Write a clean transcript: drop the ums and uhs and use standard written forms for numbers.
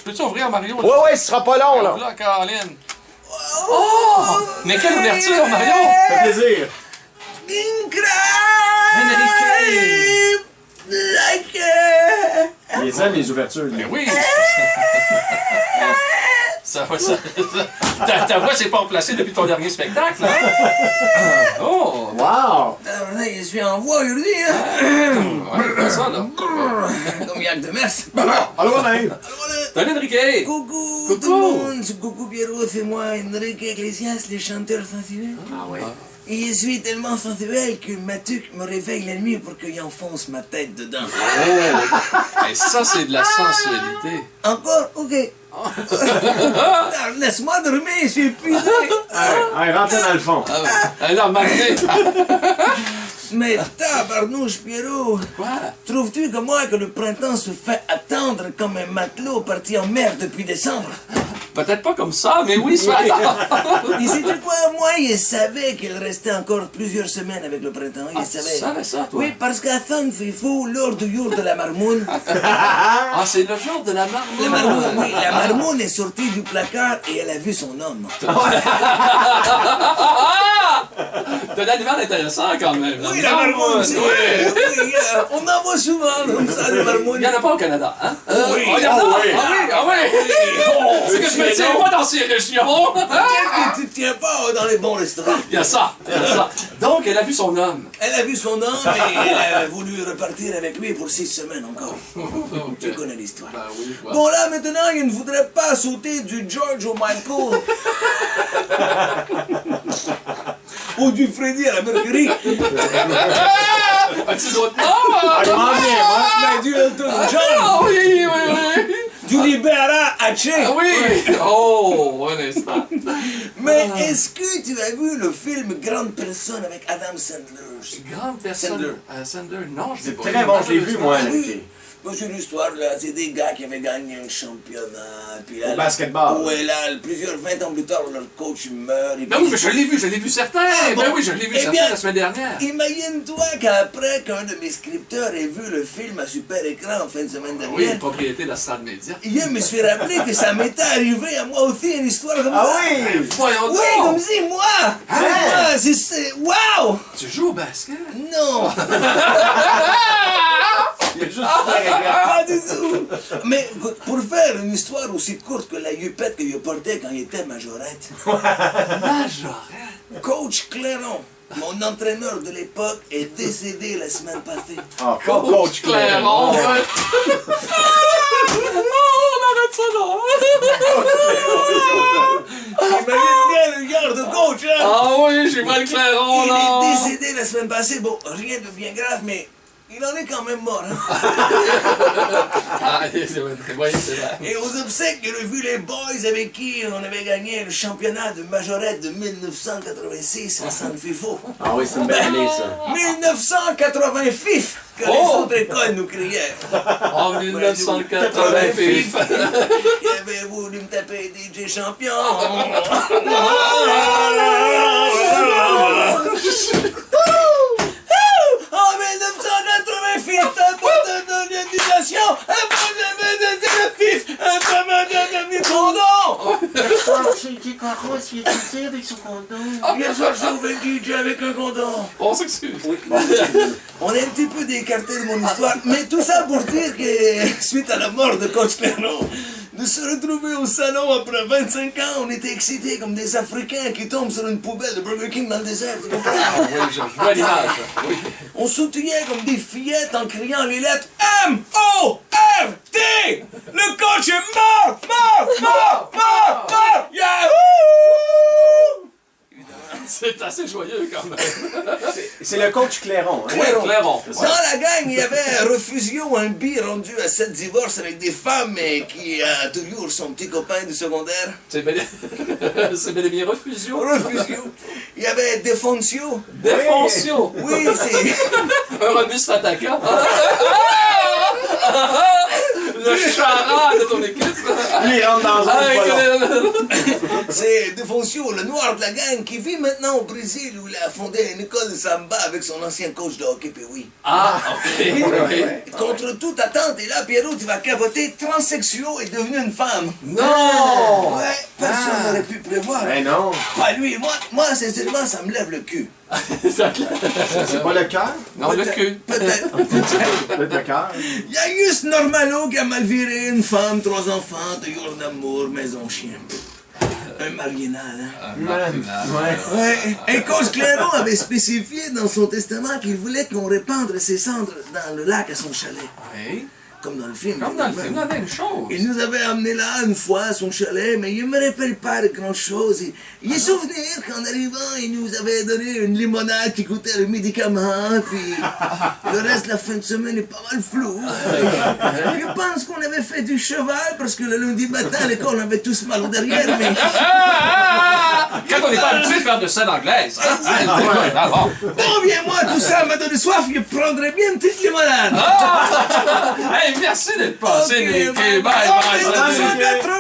peux-tu ouvrir, Mario? Ouais, ce sera pas long, là. Là, Caroline. Oh! Mais quelle ouverture, Mario! Ça fait plaisir. Les aime, les ouvertures. Mais oui! Ta voix s'est pas remplacée depuis ton dernier spectacle, hein? Oh! Wow! Je suis en voix aujourd'hui, hein? Ouais, ça, là. Comme Yann de Messe. Allô, Alain! Salut, Enrique! Coucou tout le monde, coucou Pierrot, c'est moi, Enrique Iglesias, le chanteur sensuel. Ah ouais. Et je suis tellement sensuel que ma tuque me réveille la nuit pour que j'enfonce ma tête dedans. Oh! Et ça, c'est de la sensualité. Encore? Ok. Laisse-moi dormir, je suis épuisé. Allez, rentrez dans le fond. Alors, Martin! Mais tabarnouche, Pierrot. Quoi? Trouves-tu que moi que le printemps se fait attendre comme un matelot parti en mer depuis décembre? Peut-être pas comme ça, mais oui, soit attendre. Et sais-tu quoi? Moi, je savais qu'il restait encore plusieurs semaines avec le printemps. Je Tu savais. savais ça, toi? Oui, parce qu'à San Fifo, lors du jour de la marmoune, Ah, c'est le jour de la marmoune. la marmoune est sortie du placard et elle a vu son homme. T'as un animal intéressant, quand même. Oui, la marmoune, c'est vrai. Oui, on en voit souvent comme ça, des Il marmounes. n'y en a pas au Canada, hein? Oui. Oh, il y en a? Ah oui. Ah oui! C'est que je me tiens pas dans ces régions. Peut-être que tu te tiens pas dans les bons restaurants. Il y a ça, il y a ça. Donc, elle a vu son homme. Elle a vu son homme et elle a voulu repartir avec lui pour 6 semaines encore. Tu connais l'histoire. Ben oui, ouais. Bon, là, maintenant, il ne voudrait pas sauter du George au Michael. Ou du Freddy à la Mercury. As-tu d'autres noms? Ah, il m'en vient, moi. Mais du Elton John. Ah oui, oui, oui. Du Libera Haché. Ah oui! Oh, un instant. Mais est-ce que tu as vu le film Grande Personne avec Adam Sandler? Grande personne. Sandler, non, je l'ai C'est pas très bon, je l'ai vu, moi, Enrique. Moi, c'est l'histoire, là, c'est des gars qui avaient gagné un championnat, puis là... Au basketball. Ouais, là, plusieurs 20 ans plus tard, leur coach meurt, et Ben oui, mais je l'ai vu certain. bon. Ben oui, je l'ai vu Eh certain bien, la semaine dernière. Imagine-toi qu'après qu'un de mes scripteurs ait vu le film à super écran en fin de semaine Oui, dernière, propriété de la salle média. je me suis rappelé que ça m'était arrivé à moi aussi, une histoire comme Ah ça. oui! Voyons Oui, donc. comme si moi! Moi, c'est... Wow! Tu joues au basket? Non! Il y a juste ça. Pas du tout! Mais pour faire une histoire aussi courte que la jupette que je portais quand j'étais majorette, Majorette. Coach Clairon, mon entraîneur de l'époque, est décédé la semaine passée. Ah, coach Clairon. Oh, on arrête ça là. Imagine bien le genre de coach, hein? Ah oui, j'ai mal Clairon Il là. est décédé la semaine passée. Bon, rien de bien grave, mais il en est quand même mort. Hein? Ah, c'est vrai, c'est vrai. Et aux obsèques, j'ai revu les boys avec qui on avait gagné le championnat de majorette de 1986 à San Fifo. Ah oui, c'est une belle année, ça. 1980 fif que les autres écoles nous criaient. En 1980 FIF. Il avait voulu me taper DJ champion. En 1980 FIF, un peu de négociation, un peu de FIF, un peu de condom. C'était Carros qui était ici avec son condom. Hier soir, j'ai sauvé le DJ avec un condom. On s'excuse. On est un petit peu décarté de mon histoire, mais tout ça pour dire que suite à la mort de Coach Clairon, de se retrouver au salon après 25 ans, on était excités comme des Africains qui tombent sur une poubelle de Burger King dans le désert. Tu comprends? Ah oui, je vois l'image. Oui. On sautillait comme des fillettes en criant les lettres M-O-R-T! Le coach est mort! Yahoo! C'est assez joyeux quand même. C'est le coach Clairon. Hein? Oui, Clairon. Dans la gang, il y avait Refusio, un bi rendu à 7 divorces avec des femmes, mais qui a toujours son petit copain du secondaire. C'est bel et bien Refusio. Refusio. Il y avait Defoncio. Défoncio. Oui, c'est... Un robuste attaquant. Le charade de ton équipe. Lui, il rentre dans un Avec ballon. c'est Defoncio, le noir de la gang, qui vit maintenant au Brésil, où il a fondé une école de samba avec son ancien coach de hockey, puis oui. Ah, ok. Contre toute attente, et là, Pierrot, tu vas capoter, transsexuel est devenu une femme. Non! Ouais, personne n'aurait pu prévoir. Ben non. Pas lui, moi, sincèrement, ça me lève le cul. C'est pas le cœur? Non, le cul. Peut-être. Le cœur? Il y a juste Normalo qui a mal viré une femme, 3 enfants, 2 jours d'amour, maison chien. Un mariénal, hein? Ouais. Ouais. Et coach Clairon avait spécifié dans son testament qu'il voulait qu'on répande ses cendres dans le lac à son chalet. Oui. Comme dans le film. Comme dans le film, la même chose. Il nous avait amené là une fois à son chalet, mais il me rappelle pas de grand chose. Il est souvenir qu'en arrivant, il nous avait donné une limonade qui coûtait le médicament, puis le reste de la fin de semaine est pas mal flou. Je pense qu'on avait fait du cheval parce que le lundi matin à l'école on avait tous mal au derrière, mais. Quand on n'est pas habitué de faire de scène anglaise. Ah, bon. Bon, bien moi, tout ça m'a donné soif, je prendrais bien une petite limonade. Hey, merci d'être passé, Ok, Nicky. bye. Bye, bye. Oh, mais Salut. 280